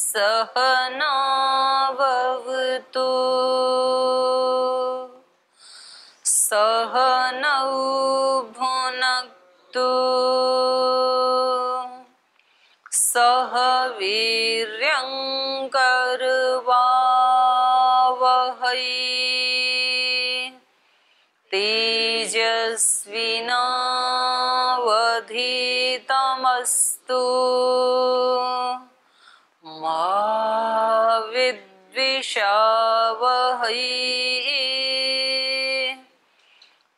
सहनाववतु सहनौ भुनक्तु सह वीर्यं करवावहै तेजस्विनावधीतमस्तु मा विद्विषावहै।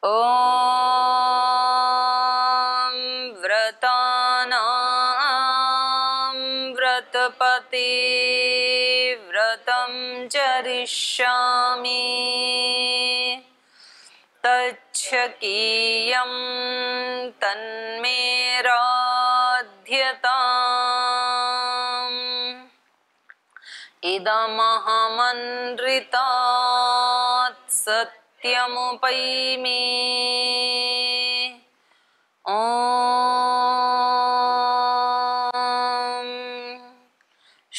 ॐ व्रतानां व्रतपते व्रतं चरिष्यामि तच्छकीयं तन्मे राध्यताम् इदमहमनृतात् सत्यमुपैमि। ॐ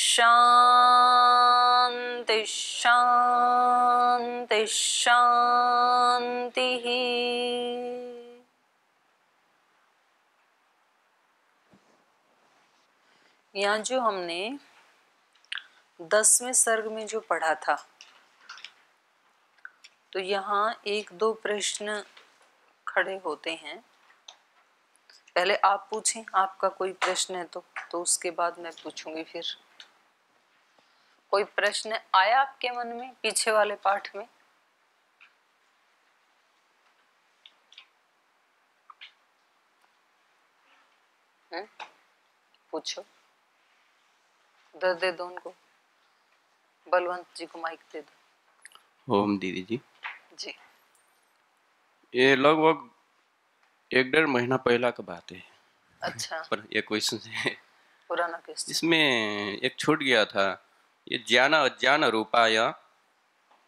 शान्ति शान्ति शान्तिः। यहाँ जो हमने 10वें सर्ग में जो पढ़ा था, तो यहाँ एक दो प्रश्न खड़े होते हैं। पहले आप पूछें, आपका कोई प्रश्न है तो उसके बाद मैं पूछूंगी। फिर कोई प्रश्न आया आपके मन में पीछे वाले पाठ में? पूछो, दे दो उनको। बलवंत जी को माइक दे दो। ओम दीदी जी जी, ये लगभग 1-1.5 महीना पहला का बात है। अच्छा, पर ये क्वेश्चन है पुराना क्वेश्चन। इसमें एक छूट गया था। ये ज्ञान अज्ञान रूपाय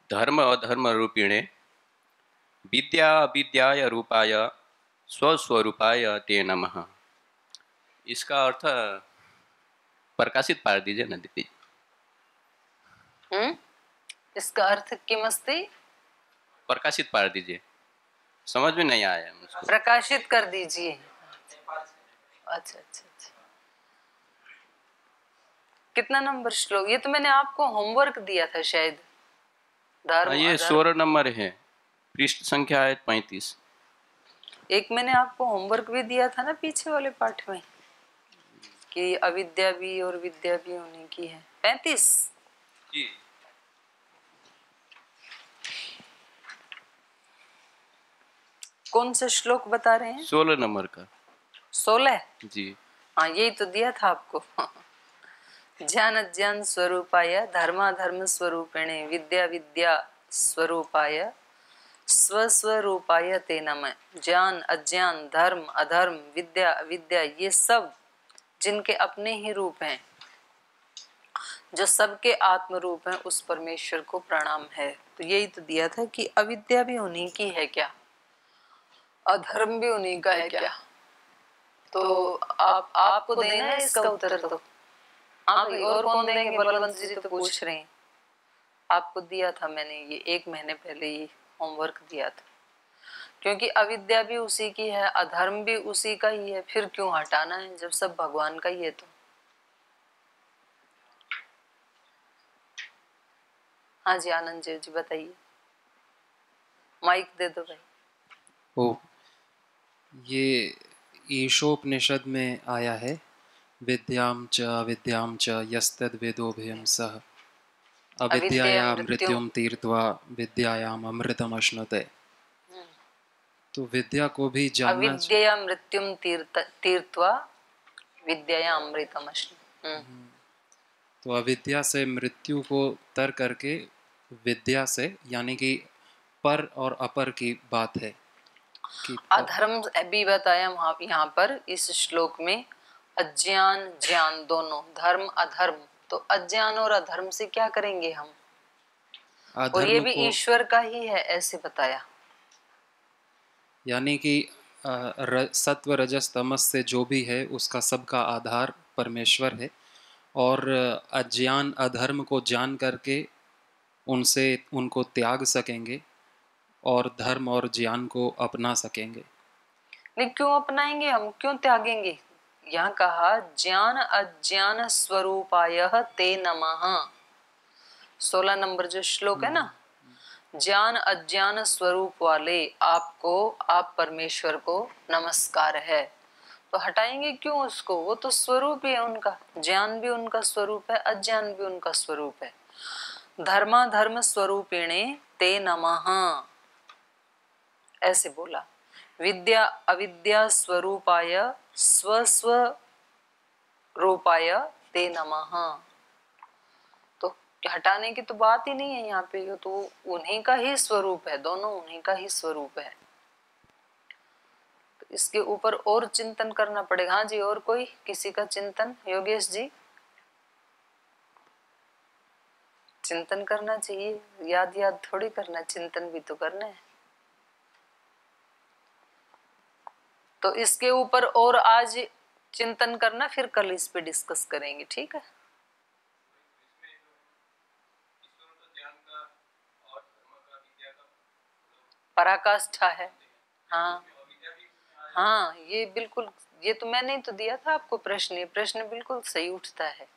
धर्म अधर्म रूपिणे विद्या अविद्याय रूपाय स्वस्वरूपाय ते नमः। इसका अर्थ प्रकाशित पार दीजिए ना दीदी। इसका अर्थ किमस्ति? प्रकाशित पार दीजिए, समझ में नहीं आया मुझको। प्रकाशित कर दीजिए। अच्छा अच्छा अच्छा, कितना नंबर श्लोक? ये तो मैंने आपको होमवर्क दिया था शायद। धर्म ये अधर्म 16 नंबर है, पृष्ठ संख्या है 35। एक मैंने आपको होमवर्क भी दिया था ना पीछे वाले पाठ में, कि अविद्या भी और विद्या भी होने की है। 35 जी। कौन सा श्लोक बता रहे हैं? 16 नंबर का। 16 जी हाँ, यही तो दिया था आपको। ज्ञान अज्ञान स्वरूपाय धर्माधर्म स्वरूपिणे विद्या विद्या स्वरूपाय स्वस्वरूपाय ते नमः। ज्ञान अज्ञान धर्म अधर्म विद्या अविद्या, ये सब जिनके अपने ही रूप हैं, जो सबके आत्म रूप हैं, उस परमेश्वर को प्रणाम है। तो यही तो दिया था कि अविद्या भी उन्हीं की है क्या, अधर्म भी उन्हीं का है क्या। तो आपको देना है इसका उत्तर। तो हाँ भाई, और कौन देंगे? बलवंत जी तो पूछ रहे हैं। आपको दिया था मैंने, ये 1 महीने पहले ये होमवर्क दिया था। क्योंकि अविद्या भी उसी की है, अधर्म भी उसी का ही है, फिर क्यों हटाना है जब सब भगवान का ही है। तो हाँ जी, आनंद जी बताइए, माइक दे दो भाई। ओ, ये ईशोपनिषद में आया है, विद्याम च अविद्याम च यस्तद् वेदोभयं सः अविद्यायां मृत्युम तीर्त्वा विद्यायाम अमृतम अश्नुते। तो विद्या को भी जानना, अविद्या मृत्युम तीर्त्वा विद्याया अमृतम अश्नुते। तो अविद्या से मृत्यु को तर करके विद्या से, यानी कि पर और अपर की बात है कि अधर्म भी बताया वहां, यहाँ पर इस श्लोक में अज्ञान ज्ञान दोनों, धर्म अधर्म। तो अज्ञान और अधर्म से क्या करेंगे हम, और ये भी ईश्वर का ही है, ऐसे बताया। यानी कि सत्व रजस तमस से जो भी है उसका सबका आधार परमेश्वर है, और अज्ञान अधर्म को जान करके उनसे उनको त्याग सकेंगे और धर्म और ज्ञान को अपना सकेंगे। नहीं, क्यों अपनाएंगे हम, क्यों त्यागेंगे? यहाँ कहा ज्ञान अज्ञान स्वरूपाय ते नमः। 16 नंबर जो श्लोक है ना, ज्ञान अज्ञान स्वरूप वाले आपको, आप परमेश्वर को नमस्कार है। तो हटाएंगे क्यों उसको? वो तो स्वरूप ही है उनका, ज्ञान भी उनका स्वरूप है, अज्ञान भी उनका स्वरूप है। धर्मा धर्म स्वरूपिणे ते नमः, ऐसे बोला। विद्या अविद्या स्वरूपाय स्वस्व रूपाय ते नमः। तो हटाने की तो बात ही नहीं है यहाँ पे, तो उन्हीं का ही स्वरूप है, दोनों उन्हीं का ही स्वरूप है। तो इसके ऊपर और चिंतन करना पड़ेगा। हाँ जी, और कोई किसी का चिंतन? योगेश जी, चिंतन करना चाहिए, याद याद थोड़ी करना, चिंतन भी तो करना है। तो इसके ऊपर और आज चिंतन करना, फिर कल इस पे डिस्कस करेंगे, ठीक है? पराकाष्ठा है। हाँ हाँ, ये बिल्कुल, ये तो मैंने तो दिया था आपको प्रश्न, ये प्रश्न बिल्कुल सही उठता है।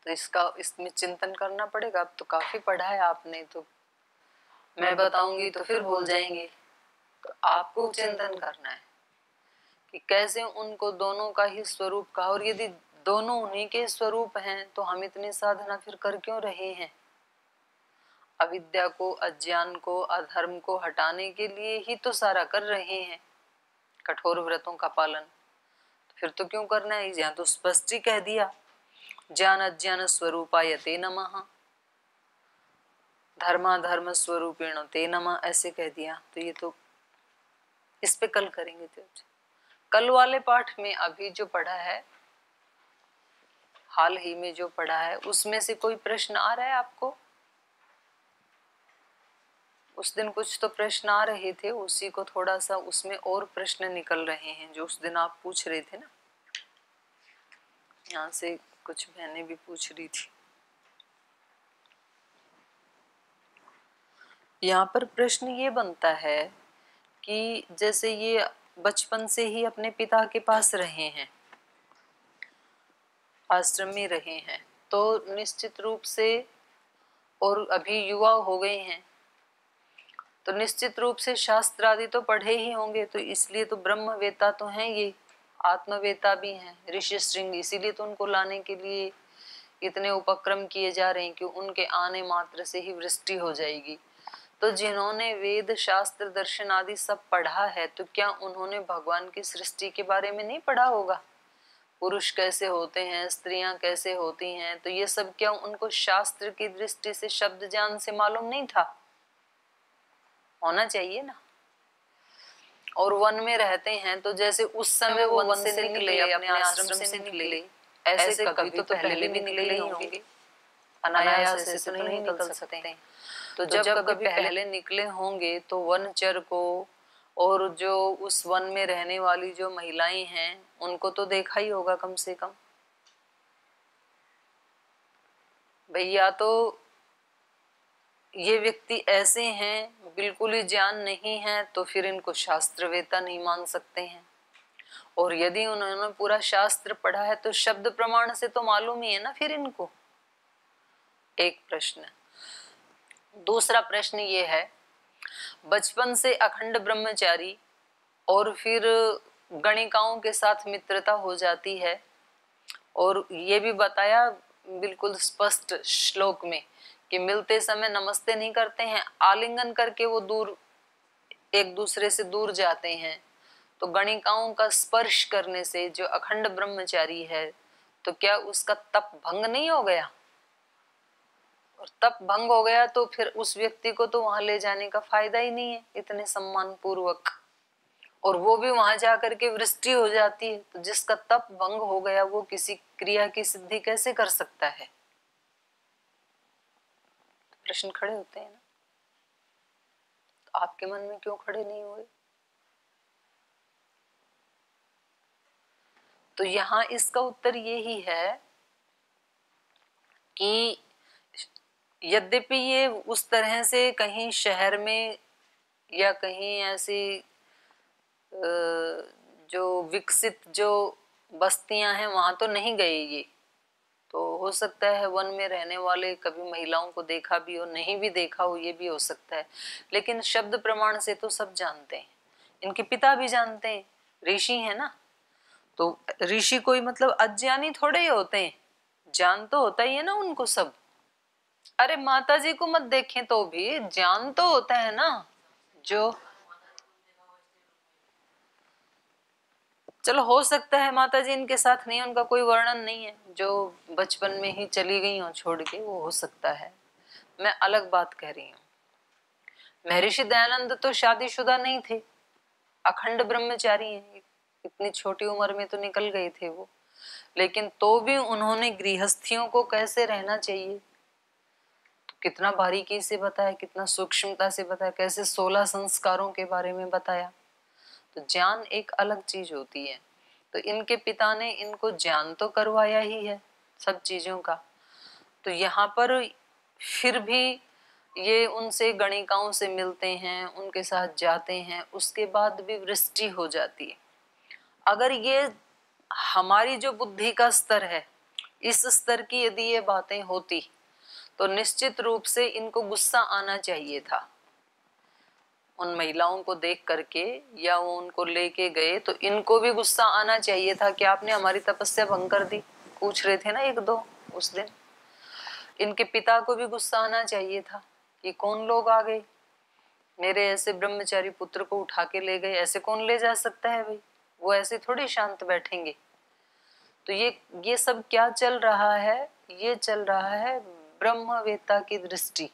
तो इसमें चिंतन करना पड़ेगा। अब तो काफी पढ़ा है आपने, तो मैं बताऊंगी तो फिर भूल जाएंगे। तो आपको चिंतन करना है कि कैसे उनको दोनों का ही स्वरूप कहा, और यदि दोनों उन्हीं के स्वरूप हैं तो हम इतनी साधना फिर कर क्यों रहे हैं? अविद्या को, अज्ञान को, अधर्म को हटाने के लिए ही तो सारा कर रहे हैं, कठोर व्रतों का पालन। तो फिर तो क्यों करना है? यहाँ तो स्पष्ट ही कह दिया, ज्ञान अज्ञान स्वरूपाय ते नमः, धर्मा धर्म स्वरूपेण ते नमः, ऐसे कह दिया। तो ये तो इस पे कल करेंगे। तो कल वाले पाठ में अभी जो पढ़ा है, हाल ही में जो पढ़ा है, उसमें से कोई प्रश्न आ रहा है आपको? उस दिन कुछ तो प्रश्न आ रहे थे, उसी को थोड़ा सा उसमें और प्रश्न निकल रहे हैं जो उस दिन आप पूछ रहे थे ना। यहाँ से कुछ बहनें भी पूछ रही थी। यहाँ पर प्रश्न ये बनता है कि जैसे ये बचपन से ही अपने पिता के पास रहे हैं, आश्रम में रहे हैं, तो निश्चित रूप से, और अभी युवा हो गए हैं, तो निश्चित रूप से शास्त्र आदि तो पढ़े ही होंगे। तो इसलिए तो ब्रह्मवेता तो हैं, ये आत्मवेता भी हैं ऋषि श्रृंग। इसीलिए तो उनको लाने के लिए इतने उपक्रम किए जा रहे हैं कि उनके आने मात्र से ही वृष्टि हो जाएगी। तो जिन्होंने वेद शास्त्र दर्शन आदि सब पढ़ा है, तो क्या उन्होंने भगवान की सृष्टि के बारे में नहीं पढ़ा होगा? पुरुष कैसे होते हैं, स्त्रियां कैसे होती हैं, तो ये सब क्या उनको शास्त्र की दृष्टि से, शब्द ज्ञान से मालूम नहीं था? होना चाहिए ना। और वन में रहते हैं, तो जैसे उस समय वो वन से निकले, अपने आश्रम से निकले, ऐसे कभी तो पहले भी निकले ही होंगे, अनायास ऐसे तो नहीं निकल सकते। तो जब कभी पहले निकले होंगे तो वनचर को और जो उस वन में रहने वाली जो महिलाएं हैं उनको तो देखा ही होगा कम से कम। भैया तो ये व्यक्ति ऐसे हैं, बिल्कुल ही ज्ञान नहीं है, तो फिर इनको शास्त्रवेता नहीं मान सकते हैं। और यदि उन्होंने पूरा शास्त्र पढ़ा है तो शब्द प्रमाण से तो मालूम ही है ना फिर इनको। एक प्रश्न। दूसरा प्रश्न ये है, बचपन से अखंड ब्रह्मचारी और फिर गणिकाओं के साथ मित्रता हो जाती है, और ये भी बताया बिल्कुल स्पष्ट श्लोक में कि मिलते समय नमस्ते नहीं करते हैं, आलिंगन करके वो दूर, एक दूसरे से दूर जाते हैं। तो गणिकाओं का स्पर्श करने से जो अखंड ब्रह्मचारी है, तो क्या उसका तप भंग नहीं हो गया? और तप भंग हो गया तो फिर उस व्यक्ति को तो वहां ले जाने का फायदा ही नहीं है इतने सम्मान पूर्वक, और वो भी वहां जाकर के वृष्टि हो जाती है। तो जिसका तप भंग हो गया वो किसी क्रिया की सिद्धि कैसे कर सकता है? प्रश्न खड़े होते हैं ना। तो आपके मन में क्यों खड़े नहीं हुए? तो यहाँ इसका उत्तर यही है कि यद्यपि ये उस तरह से कहीं शहर में या कहीं ऐसी जो विकसित जो बस्तियां हैं वहां तो नहीं गए ये, तो हो सकता है वन में रहने वाले कभी महिलाओं को देखा भी हो, नहीं भी देखा हो, ये भी हो सकता है। लेकिन शब्द प्रमाण से तो सब जानते हैं, इनके पिता भी जानते हैं, ऋषि है ना। तो ऋषि कोई मतलब अज्ञानी थोड़े ही होते हैं, ज्ञान तो होता ही है ना उनको सब। अरे माता जी को मत देखें तो भी ज्ञान तो होता है ना। जो चलो हो सकता है माता जी इनके साथ नहीं, उनका कोई वर्णन नहीं है, जो बचपन में ही चली गई हो छोड़ के, वो हो सकता है। मैं अलग बात कह रही हूँ। महर्षि दयानंद तो शादीशुदा नहीं थे, अखंड ब्रह्मचारी हैं, इतनी छोटी उम्र में तो निकल गए थे वो। लेकिन तो भी उन्होंने गृहस्थियों को कैसे रहना चाहिए तो कितना बारीकी से बताया, कितना सूक्ष्मता से बताया, कैसे 16 संस्कारों के बारे में बताया। तो ज्ञान एक अलग चीज होती है। तो इनके पिता ने इनको ज्ञान तो करवाया ही है सब चीजों का। तो यहाँ पर फिर भी ये उनसे गणिकाओं से मिलते हैं, उनके साथ जाते हैं, उसके बाद भी वृष्टि हो जाती है। अगर ये हमारी जो बुद्धि का स्तर है, इस स्तर की यदि ये बातें होती तो निश्चित रूप से इनको गुस्सा आना चाहिए था उन महिलाओं को देख करके, या वो उनको लेके गए तो इनको भी गुस्सा आना चाहिए था कि आपने हमारी तपस्या भंग कर दी। पूछ रहे थे ना एक दो उस दिन। इनके पिता को भी गुस्सा आना चाहिए था कि कौन लोग आ गए, मेरे ऐसे ब्रह्मचारी पुत्र को उठा के ले गए, ऐसे कौन ले जा सकता है भाई, वो ऐसे थोड़ी शांत बैठेंगे। तो ये सब क्या चल रहा है, ये चल रहा है ब्रह्मवेत्ता की दृष्टि,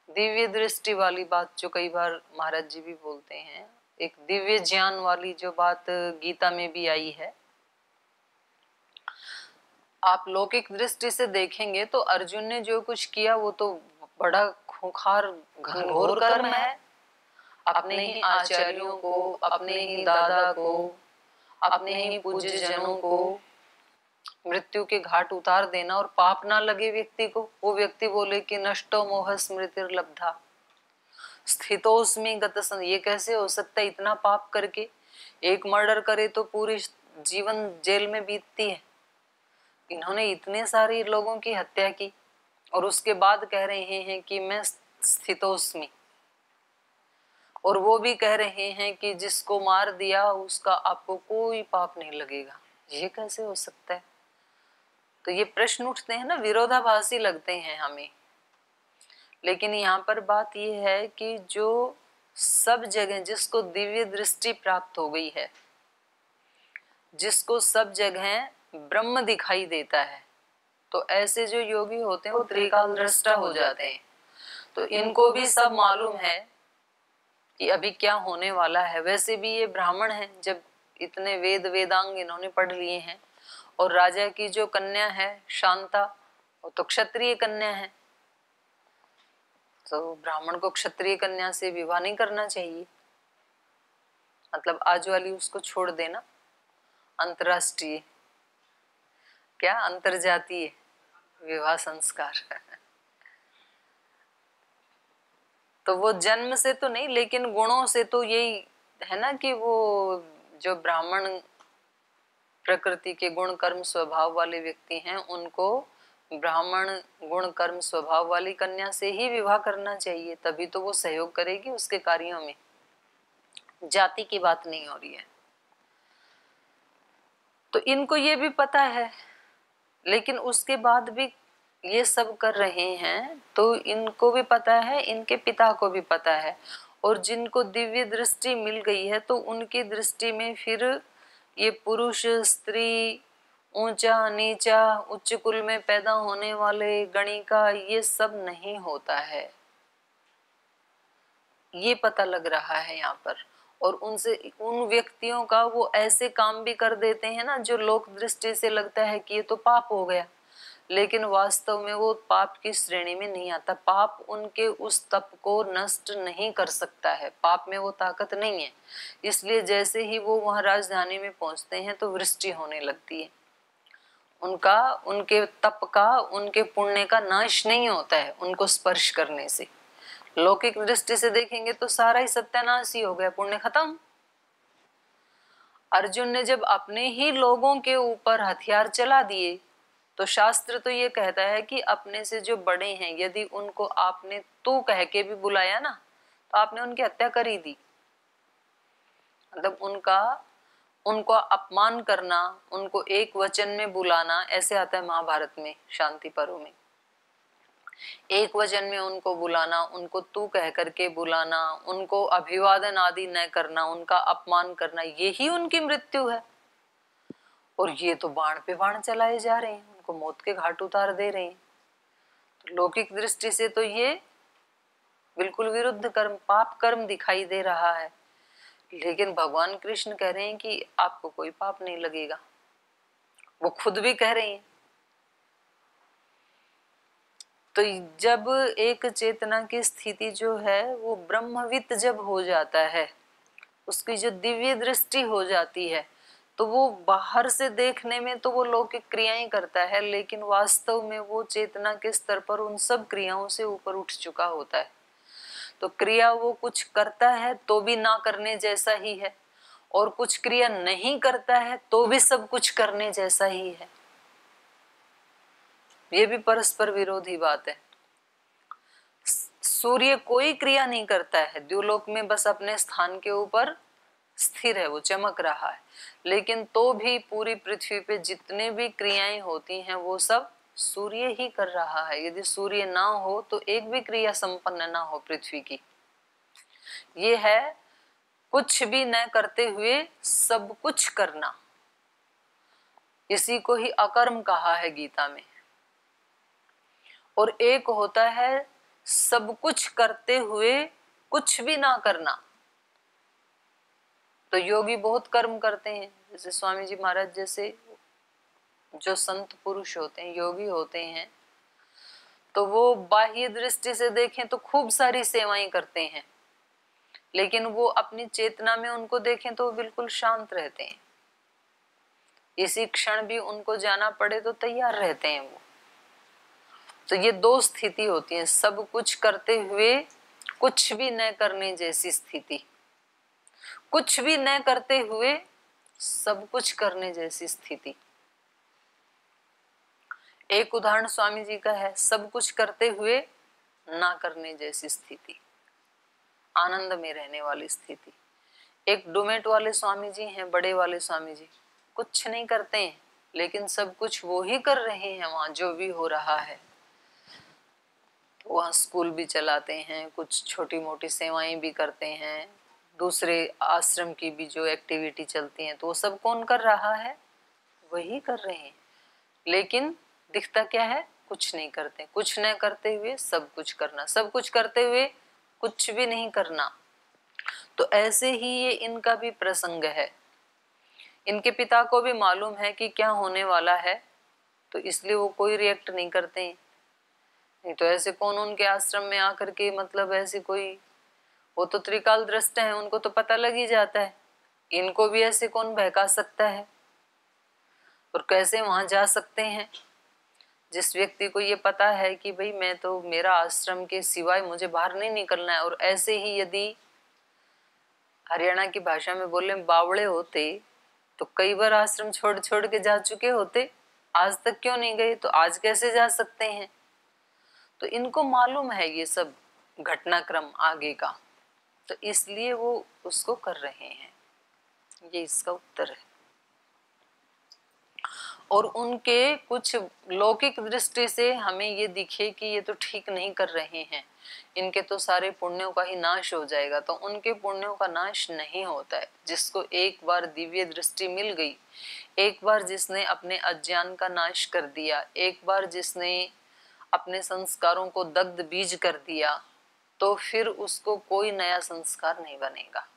दिव्य दृष्टि वाली बात, जो कई बार महाराज जी भी बोलते हैं, एक दिव्य ज्ञान वाली जो बात गीता में भी आई है। आप लौकिक दृष्टि से देखेंगे तो अर्जुन ने जो कुछ किया वो तो बड़ा खूंखार घनघोर कर्म है। अपने ही आचार्यों को, अपने ही दादा को, अपने ही पूज्य जनों को मृत्यु के घाट उतार देना और पाप ना लगे व्यक्ति को, वो व्यक्ति बोले कि नष्टो मोह स्मृतिर्लब्धा स्थितोस्मि गतसन। ये कैसे हो सकता है इतना पाप करके? एक मर्डर करे तो पूरी जीवन जेल में बीतती है, इन्होंने इतने सारे लोगों की हत्या की और उसके बाद कह रहे हैं कि मैं स्थितोस्मि, और वो भी कह रहे हैं कि जिसको मार दिया उसका आपको कोई पाप नहीं लगेगा। ये कैसे हो सकता है? तो ये प्रश्न उठते हैं ना, विरोधाभासी लगते हैं हमें। लेकिन यहाँ पर बात ये है कि जो सब जगह जिसको दिव्य दृष्टि प्राप्त हो गई है, जिसको सब जगह ब्रह्म दिखाई देता है, तो ऐसे जो योगी होते हैं वो त्रिकाल दृष्टा हो जाते हैं। तो इनको भी सब मालूम है कि अभी क्या होने वाला है। वैसे भी ये ब्राह्मण हैं, जब इतने वेदांग इन्होंने पढ़ लिए हैं, और राजा की जो कन्या है शांता, वो तो क्षत्रिय कन्या है, तो ब्राह्मण को क्षत्रिय कन्या से विवाह नहीं करना चाहिए। मतलब आज वाली उसको छोड़ देना, अंतरराष्ट्रीय क्या अंतरजातीय विवाह संस्कार तो वो जन्म से तो नहीं, लेकिन गुणों से तो यही है ना कि वो जो ब्राह्मण प्रकृति के गुण कर्म स्वभाव वाले व्यक्ति हैं, उनको ब्राह्मण गुण कर्म स्वभाव वाली कन्या से ही विवाह करना चाहिए, तभी तो वो सहयोग करेगी उसके कार्यों में। जाति की बात नहीं हो रही है। तो इनको ये भी पता है, लेकिन उसके बाद भी ये सब कर रहे हैं, तो इनको भी पता है, इनके पिता को भी पता है। और जिनको दिव्य दृष्टि मिल गई है तो उनकी दृष्टि में फिर ये पुरुष स्त्री, ऊंचा नीचा, उच्च कुल में पैदा होने वाले गणिका, ये सब नहीं होता है, ये पता लग रहा है यहाँ पर। और उनसे उन व्यक्तियों का वो ऐसे काम भी कर देते हैं ना जो लोक दृष्टि से लगता है कि ये तो पाप हो गया, लेकिन वास्तव में वो पाप की श्रेणी में नहीं आता। पाप उनके उस तप को नष्ट नहीं कर सकता है, पाप में वो ताकत नहीं है। इसलिए जैसे ही वो वहां राजधानी में पहुंचते हैं तो वृष्टि होने लगती है, उनका, उनके तप का, उनके पुण्य का नाश नहीं होता है उनको स्पर्श करने से। लौकिक दृष्टि से देखेंगे तो सारा ही सत्यानाश ही हो गया, पुण्य खत्म। अर्जुन ने जब अपने ही लोगों के ऊपर हथियार चला दिए तो शास्त्र तो ये कहता है कि अपने से जो बड़े हैं यदि उनको आपने तू कह के भी बुलाया ना तो आपने उनकी हत्या कर ही दी। मतलब उनको अपमान करना, उनको एक वचन में बुलाना, ऐसे आता है महाभारत में शांति पर्व में। एक वचन में उनको बुलाना, उनको तू कह करके बुलाना, उनको अभिवादन आदि न करना, उनका अपमान करना, यही उनकी मृत्यु है। और ये तो बाण पे बाण चलाए जा रहे हैं, उनको मौत के घाट उतार दे रहे हैं। तो लौकिक दृष्टि से तो ये बिल्कुल विरुद्ध कर्म, पाप कर्म दिखाई दे रहा है। लेकिन भगवान कृष्ण कह रहे हैं कि आपको कोई पाप नहीं लगेगा, वो खुद भी कह रहे हैं। तो जब एक चेतना की स्थिति जो है वो ब्रह्मवित जब हो जाता है, उसकी जो दिव्य दृष्टि हो जाती है, तो वो बाहर से देखने में तो वो लौकिक क्रियाएं करता है, लेकिन वास्तव में वो चेतना के स्तर पर उन सब क्रियाओं से ऊपर उठ चुका होता है। तो क्रिया वो कुछ करता है तो भी ना करने जैसा ही है, और कुछ क्रिया नहीं करता है तो भी सब कुछ करने जैसा ही है। ये भी परस्पर विरोधी बात है। सूर्य कोई क्रिया नहीं करता है, द्युलोक में बस अपने स्थान के ऊपर स्थिर है, वो चमक रहा है, लेकिन तो भी पूरी पृथ्वी पे जितने भी क्रियाएं होती हैं वो सब सूर्य ही कर रहा है। यदि सूर्य ना हो तो एक भी क्रिया संपन्न ना हो पृथ्वी की। ये है कुछ भी न करते हुए सब कुछ करना, इसी को ही अकर्म कहा है गीता में। और एक होता है सब कुछ करते हुए कुछ भी ना करना। तो योगी बहुत कर्म करते हैं, जैसे स्वामी जी महाराज जैसे जो संत पुरुष होते हैं, योगी होते हैं, तो वो बाह्य दृष्टि से देखें तो खूब सारी सेवाएं करते हैं, लेकिन वो अपनी चेतना में उनको देखें तो वो बिल्कुल शांत रहते हैं। इसी क्षण भी उनको जाना पड़े तो तैयार रहते हैं वो। तो ये दो स्थिति होती है, सब कुछ करते हुए कुछ भी न करने जैसी स्थिति, कुछ भी न करते हुए सब कुछ करने जैसी स्थिति। एक उदाहरण स्वामी जी का है, सब कुछ करते हुए ना करने जैसी स्थिति, आनंद में रहने वाली स्थिति। एक डोमेट वाले स्वामी जी हैं, बड़े वाले स्वामी जी, कुछ नहीं करते हैं लेकिन सब कुछ वो ही कर रहे हैं वहां जो भी हो रहा है। वहाँ स्कूल भी चलाते हैं, कुछ छोटी मोटी सेवाएं भी करते हैं, दूसरे आश्रम की भी जो एक्टिविटी चलती है तो वो सब कौन कर रहा है, वही कर रहे हैं। लेकिन दिखता क्या है, कुछ नहीं करते। कुछ न करते हुए सब कुछ करना, सब कुछ करते हुए कुछ भी नहीं करना। तो ऐसे ही ये इनका भी प्रसंग है। इनके पिता को भी मालूम है कि क्या होने वाला है, तो इसलिए वो कोई रिएक्ट नहीं करते हैं। नहीं तो ऐसे कौन उनके आश्रम में आकर के, मतलब ऐसे कोई, वो तो त्रिकाल दृष्ट है, उनको तो पता लग ही जाता है, इनको भी ऐसे कौन बहका सकता है और कैसे वहां जा सकते हैं। जिस व्यक्ति को ये पता है कि भाई मैं तो, मेरा आश्रम के सिवाय मुझे बाहर नहीं निकलना है, और ऐसे ही यदि हरियाणा की भाषा में बोले बावड़े होते तो कई बार आश्रम छोड़ छोड़ के जा चुके होते, आज तक क्यों नहीं गए, तो आज कैसे जा सकते हैं। तो इनको मालूम है ये सब घटनाक्रम आगे का, तो इसलिए वो उसको कर रहे हैं। ये इसका उत्तर है। और उनके कुछ लौकिक दृष्टि से हमें ये दिखे कि ये तो ठीक नहीं कर रहे हैं, इनके तो सारे पुण्यों का ही नाश हो जाएगा, तो उनके पुण्यों का नाश नहीं होता है। जिसको एक बार दिव्य दृष्टि मिल गई, एक बार जिसने अपने अज्ञान का नाश कर दिया, एक बार जिसने अपने संस्कारों को दग्ध बीज कर दिया, तो फिर उसको कोई नया संस्कार नहीं बनेगा।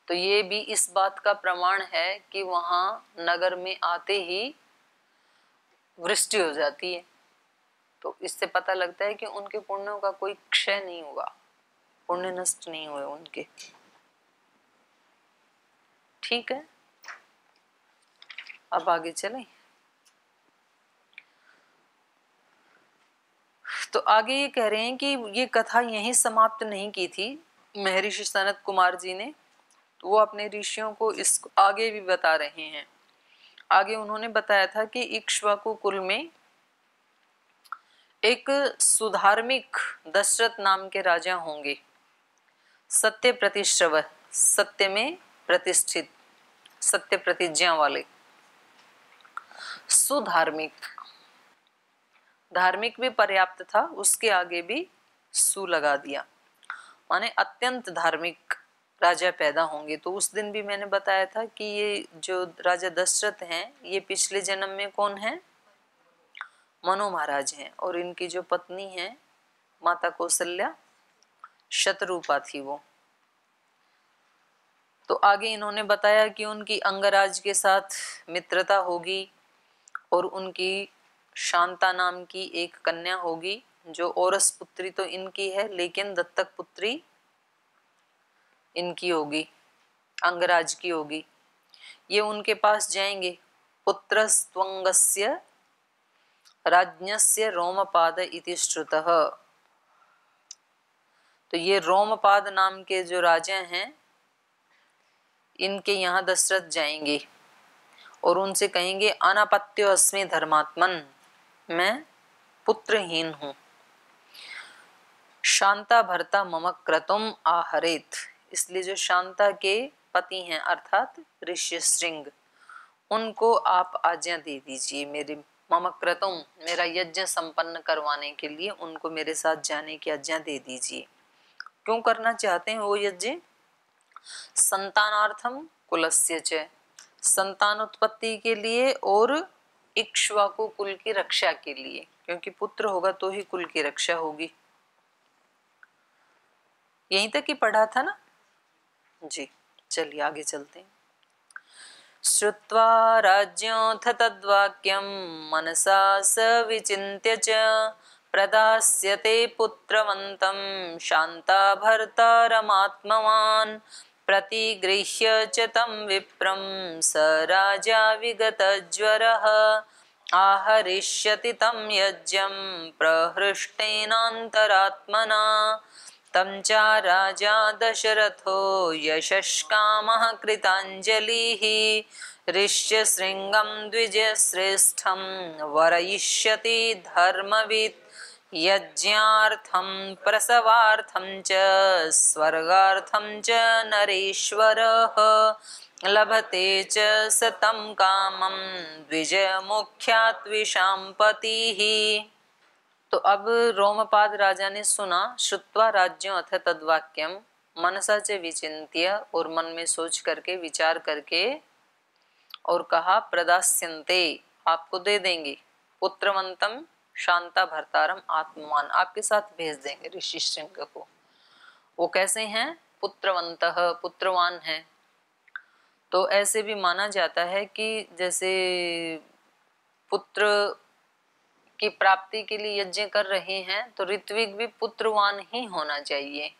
तो ये भी इस बात का प्रमाण है कि वहां नगर में आते ही वृष्टि हो जाती है। तो इससे पता लगता है कि उनके पुण्यों का कोई क्षय नहीं हुआ, पुण्य नष्ट नहीं हुए उनके। ठीक है, अब आगे चलें। तो आगे ये कह रहे हैं कि ये कथा यहीं समाप्त नहीं की थी महर्षि सनत कुमार जी ने, तो वो अपने ऋषियों को इस आगे भी बता रहे हैं। आगे उन्होंने बताया था कि इक्ष्वाकु कुल में एक सुधार्मिक दशरथ नाम के राजा होंगे, सत्य प्रतिश्रव, सत्य में प्रतिष्ठित, सत्य प्रतिज्ञा वाले, सुधार्मिक, धार्मिक भी पर्याप्त था, उसके आगे भी सु लगा दिया, माने अत्यंत धार्मिक राजा पैदा होंगे। तो उस दिन भी मैंने बताया था कि ये जो राजा दशरथ हैं ये पिछले जन्म में कौन है, मनु महाराज हैं, और इनकी जो पत्नी है माता कौशल्या शतरूपा थी वो। तो आगे इन्होंने बताया कि उनकी अंगराज के साथ मित्रता होगी और उनकी शांता नाम की एक कन्या होगी, जो औरस पुत्री तो इनकी है लेकिन दत्तक पुत्री इनकी होगी, अंगराज की होगी। ये उनके पास जाएंगे। पुत्रस्त्वंगस्य राज्ञस्य रोमपाद इति श्रुतः। तो ये रोमपाद नाम के जो राजा हैं इनके यहाँ दशरथ जाएंगे और उनसे कहेंगे अनापत्यो अस्मि धर्मात्मन, मैं पुत्रहीन हूँ। शांता भरता मम क्रतुम आहरेत, इसलिए जो शांता के पति हैं अर्थात ऋष्यशृंग, उनको आप आज्ञा दे दीजिए मेरे मम क्रतुम, मेरा यज्ञ संपन्न करवाने के लिए उनको मेरे साथ जाने की आज्ञा दे दीजिए। क्यों करना चाहते हैं वो यज्ञ? संतानार्थम कुलस्य च, संतान उत्पत्ति के लिए और इक्ष्वाकु कुल की रक्षा के लिए, क्योंकि पुत्र होगा तो ही कुल की रक्षा होगी। यहीं तक ही पढ़ा था ना जी। चलिए आगे चलते हैं। श्रुत्वा राज्ञोऽथ तद्वाक्यं मनसा स विचिन्त्य च प्रदास्यते पुत्रवन्तं शान्ता भर्तारमात्मवान् प्रतिगृह्य च तं विप्रं स राजा विगतज्वरः आहरिष्यति तं यज्ञं प्रहृष्टेनान्तरात्मना तं च राजा दशरथो यशस्कामः कृताञ्जलिः ऋष्यशृङ्गं द्विजश्रेष्ठं वरयिष्यति धर्मवित् यज्ञार्थं प्रसवार्थं च स्वर्गार्थं च नरेश्वरः लभते च सतं कामं द्विजमुख्यात् विशाम्पतिः। तो अब रोमपाद राजा ने सुना, श्रुत्वा राज्यों अथ तद्वाक्यम, मनसा च विचिन्त्य, और मन में सोच करके विचार करके, और कहा प्रदास्यन्ते, आपको दे देंगे, पुत्रवंतम शांता भर्तारम आत्मवान, आपके साथ भेज देंगे ऋषि श्रृंग को। वो कैसे हैं? पुत्रवंतः, पुत्रवान है। तो ऐसे भी माना जाता है कि जैसे पुत्र की प्राप्ति के लिए यज्ञ कर रहे हैं तो ऋत्विक भी पुत्रवान ही होना चाहिए।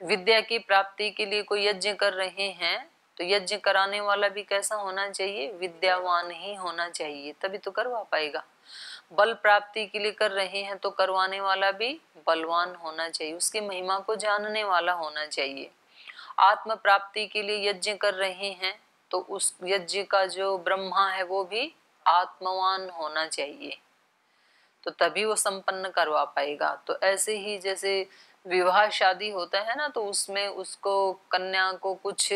विद्या की प्राप्ति के लिए कोई यज्ञ कर रहे हैं तो यज्ञ कराने वाला भी कैसा होना चाहिए? विद्यावान ही होना चाहिए, तभी तो करवा पाएगा। बल प्राप्ति के लिए कर रहे हैं तो करवाने वाला भी बलवान होना चाहिए, उसकी महिमा को जानने वाला होना चाहिए। आत्म प्राप्ति के लिए यज्ञ कर रहे हैं तो उस यज्ञ का जो ब्रह्मा है वो भी आत्मवान होना चाहिए, तो तभी वो संपन्न करवा पाएगा। तो ऐसे ही जैसे विवाह शादी होता है ना, तो उसमें उसको कन्या को कुछ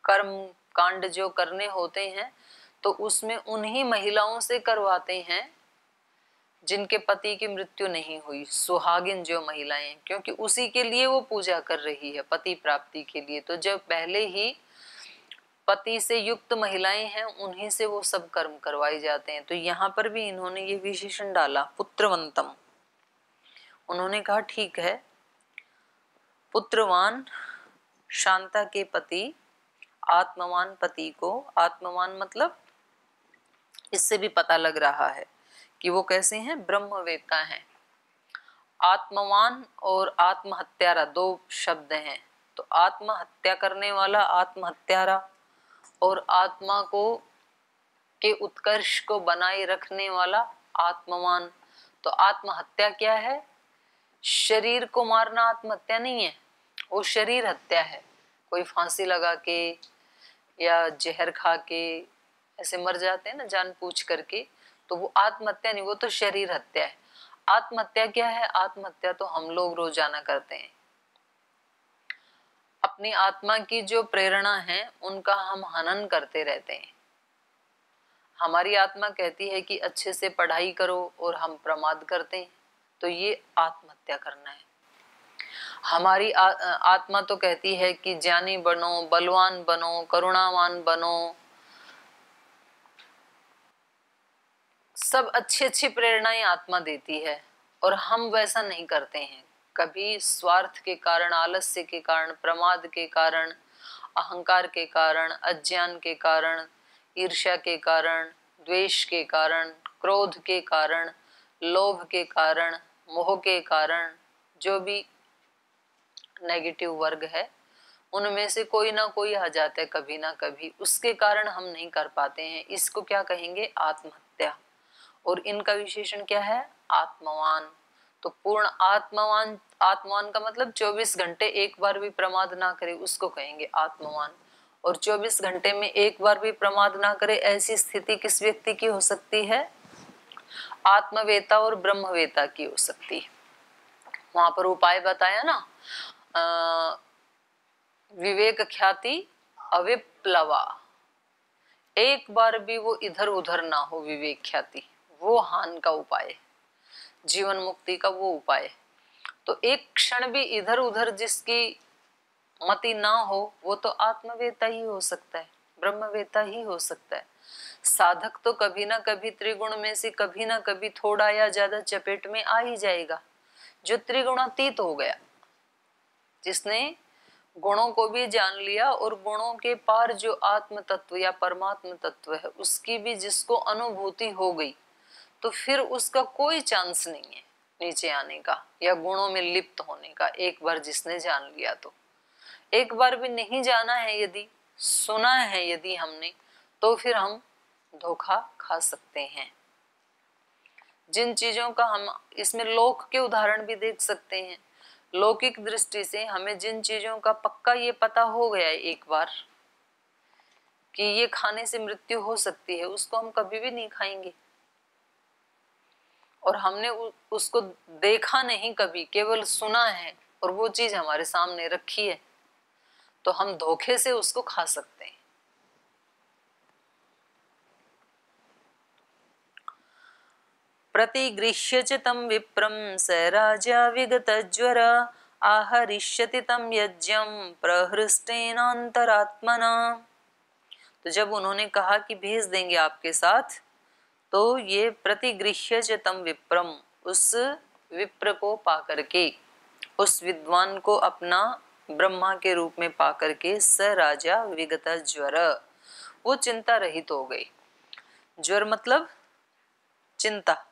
कर्म कांड जो करने होते हैं तो उसमें उन्हीं महिलाओं से करवाते हैं जिनके पति की मृत्यु नहीं हुई, सुहागिन जो महिलाएं, क्योंकि उसी के लिए वो पूजा कर रही है पति प्राप्ति के लिए। तो जब पहले ही पति से युक्त महिलाएं हैं उन्हीं से वो सब कर्म करवाए जाते हैं। तो यहाँ पर भी इन्होंने ये विशेषण डाला पुत्रवंतम। उन्होंने कहा ठीक है, पुत्रवान शांता के पति आत्मवान पति को, आत्मवान मतलब इससे भी पता लग रहा है कि वो कैसे हैं, ब्रह्मवेत्ता हैं। आत्मवान और आत्महत्यारा दो शब्द हैं, तो आत्महत्या करने वाला आत्महत्यारा और आत्मा को के उत्कर्ष को बनाए रखने वाला आत्मवान। तो आत्महत्या क्या है? शरीर को मारना आत्महत्या नहीं है, वो शरीर हत्या है। कोई फांसी लगा के या जहर खा के ऐसे मर जाते हैं ना जानबूझ करके, तो वो आत्महत्या नहीं, वो तो शरीर हत्या है। आत्महत्या क्या है? आत्महत्या तो हम लोग रोजाना करते हैं। अपनी आत्मा की जो प्रेरणा है उनका हम हनन करते रहते हैं। हमारी आत्मा कहती है कि अच्छे से पढ़ाई करो और हम प्रमाद करते हैं, तो ये आत्महत्या करना है। हमारी आत्मा तो कहती है कि ज्ञानी बनो, बलवान बनो, करुणावान बनो, सब अच्छी अच्छी प्रेरणाएं आत्मा देती है और हम वैसा नहीं करते हैं। कभी स्वार्थ के कारण, आलस्य के कारण, प्रमाद के कारण, अहंकार के कारण, अज्ञान के कारण, ईर्ष्या के कारण, द्वेष के कारण, क्रोध के कारण, लोभ के कारण, मोह के कारण, जो भी नेगेटिव वर्ग है उनमें से कोई ना कोई आ जाता है कभी ना कभी, उसके कारण हम नहीं कर पाते हैं। इसको क्या कहेंगे? आत्महत्या। और इनका विशेषण क्या है? आत्मवान। तो पूर्ण आत्मवान, आत्मवान का मतलब 24 घंटे एक बार भी प्रमाद ना करे, उसको कहेंगे आत्मवान। और 24 घंटे में एक बार भी प्रमाद ना करे, ऐसी स्थिति किस व्यक्ति की हो सकती है? आत्मवेता और ब्रह्मवेता की हो सकती है। वहां पर उपाय बताया ना, विवेक ख्याति अविप्लवा, एक बार भी वो इधर उधर ना हो विवेक ख्याति, वो हान का उपाय, जीवन मुक्ति का वो उपाय। तो एक क्षण भी इधर उधर जिसकी मति ना हो, वो तो आत्मवेता ही हो सकता है, ब्रह्मवेता ही हो सकता है। साधक तो कभी ना कभी त्रिगुण में से कभी ना कभी थोड़ा या ज्यादा चपेट में आ ही जाएगा। जो त्रिगुणातीत हो गया, जिसने गुणों को भी जान लिया और गुणों के पार जो आत्म तत्व या परमात्म तत्व है उसकी भी जिसको अनुभूति हो गई, तो फिर उसका कोई चांस नहीं है नीचे आने का या गुणों में लिप्त होने का। एक बार जिसने जान लिया, तो एक बार भी नहीं जाना है यदि, सुना है यदि हमने, तो फिर हम धोखा खा सकते हैं। जिन चीजों का हम इसमें लोक के उदाहरण भी देख सकते हैं। लौकिक दृष्टि से हमें जिन चीजों का पक्का ये पता हो गया है एक बार कि ये खाने से मृत्यु हो सकती है, उसको हम कभी भी नहीं खाएंगे। और हमने उसको देखा नहीं कभी, केवल सुना है और वो चीज हमारे सामने रखी है, तो हम धोखे से उसको खा सकते हैं। प्रतिगृह्य च तं विप्रं स राजा विगतज्वर आहरिष्यति तं यज्ञं प्रहृष्टेनान्तरात्मना। तो जब उन्होंने कहा कि भेज देंगे आपके साथ, तो ये प्रतिगृह्य च तं विप्रम, उस विप्र को पाकर के, उस विद्वान को अपना ब्रह्मा के रूप में पाकर के, स राजा विगत ज्वर, वो चिंता रहित हो गई। ज्वर मतलब चिंता,